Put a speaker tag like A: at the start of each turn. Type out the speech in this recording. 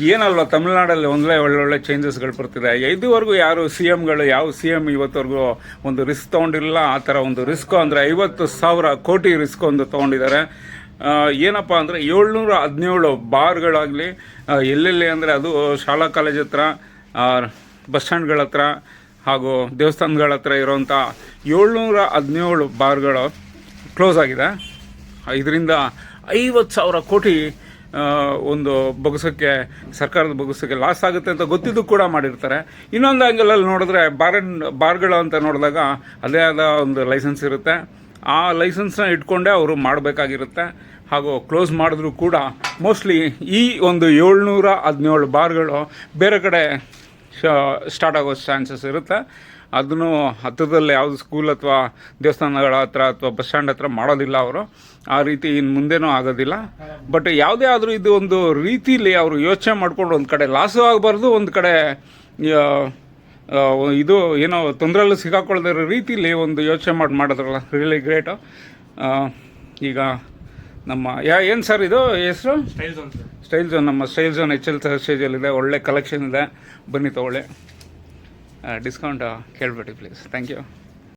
A: ಏನಲ್ವ ತಮಿಳ್ನಾಡಲ್ಲಿ ಒಳ್ಳೊಳ್ಳೆ ಚೇಂಜಸ್ಗಳು ಬರ್ತಿದೆ. ಇದುವರೆಗೂ ಯಾರು ಸಿ ಎಮ್ಗಳು ಯಾವ ಸಿ ಎಮ್ ಇವತ್ತವರೆಗೂ ಒಂದು ರಿಸ್ಕ್ ತೊಗೊಂಡಿರಲಿಲ್ಲ. ಆ ಥರ ಒಂದು ರಿಸ್ಕು ಅಂದರೆ 50,000 ಕೋಟಿ ರಿಸ್ಕ್ ಒಂದು ತೊಗೊಂಡಿದ್ದಾರೆ. ಏನಪ್ಪ ಅಂದರೆ 717 ಬಾರ್ಗಳಾಗಲಿ ಎಲ್ಲೆಲ್ಲಿ ಅಂದರೆ ಅದು ಶಾಲಾ ಕಾಲೇಜ್ ಹತ್ರ, ಬಸ್ ಸ್ಟ್ಯಾಂಡ್ಗಳ ಹತ್ರ ಹಾಗೂ ದೇವಸ್ಥಾನಗಳ ಹತ್ರ ಇರೋವಂಥ 717 ಬಾರ್ಗಳು ಕ್ಲೋಸ್ ಆಗಿದೆ. ಇದರಿಂದ 50,000 ಕೋಟಿ ಒಂದು ಬೊಗಸಕ್ಕೆ, ಸರ್ಕಾರದ ಬೊಗಸಕ್ಕೆ ಲಾಸ್ ಆಗುತ್ತೆ ಅಂತ ಗೊತ್ತಿದ್ದು ಕೂಡ ಮಾಡಿರ್ತಾರೆ. ಇನ್ನೊಂದು ಆ್ಯಂಗಲಲ್ಲಿ ನೋಡಿದ್ರೆ ಬಾರ್ಗಳು ಅಂತ ನೋಡಿದಾಗ ಅದೇ ಆದ ಒಂದು ಲೈಸೆನ್ಸ್ ಇರುತ್ತೆ. ಆ ಲೈಸೆನ್ಸ್ನ ಇಟ್ಕೊಂಡೇ ಅವರು ಮಾಡಬೇಕಾಗಿರುತ್ತೆ. ಹಾಗೂ ಕ್ಲೋಸ್ ಮಾಡಿದ್ರೂ ಕೂಡ ಮೋಸ್ಟ್ಲಿ ಈ ಒಂದು 717 ಬಾರ್ಗಳು ಬೇರೆ ಕಡೆ ಸ್ಟಾರ್ಟ್ ಆಗೋ ಚಾನ್ಸಸ್ ಇರುತ್ತೆ. ಅದನ್ನು ಹತ್ತಿರದಲ್ಲಿ ಯಾವುದು ಸ್ಕೂಲ್ ಅಥವಾ ದೇವಸ್ಥಾನಗಳ ಹತ್ರ ಅಥವಾ ಬಸ್ ಸ್ಟ್ಯಾಂಡ್ ಹತ್ರ ಮಾಡೋದಿಲ್ಲ ಅವರು. ಆ ರೀತಿ ಇನ್ನು ಮುಂದೆನೂ ಆಗೋದಿಲ್ಲ. ಬಟ್ ಯಾವುದೇ ಆದರೂ ಇದು ಒಂದು ರೀತಿಲಿ ಅವರು ಯೋಚನೆ ಮಾಡ್ಕೊಂಡು ಒಂದು ಕಡೆ ಲಾಸು ಆಗಬಾರ್ದು, ಒಂದು ಕಡೆ ಇದು ಏನೋ ತೊಂದರೆಯಲ್ಲೂ ಸಿಗಾಕೊಳ್ಳದೇ ಇರೋ ರೀತಿಲಿ ಒಂದು ಯೋಚನೆ ಮಾಡಿದ್ರಲ್ಲ, ರಿಯಲಿ ಗ್ರೇಟು. ಈಗ ನಮ್ಮ ಏನು ಸರ್ ಇದು ಹೆಸರು? Style zone. ನಮ್ಮ ಸ್ಟೈಲ್ ಝೋನ್ HL ಸ್ಟೇಜಲ್ಲಿದೆ. ಒಳ್ಳೆ ಕಲೆಕ್ಷನ್ ಇದೆ, ಬನ್ನಿ ತೊಗೊಳ್ಳಿ. ಡಿಸ್ಕೌಂಟ್ ಕೇಳಬೇಡಿ ಪ್ಲೀಸ್. Thank you.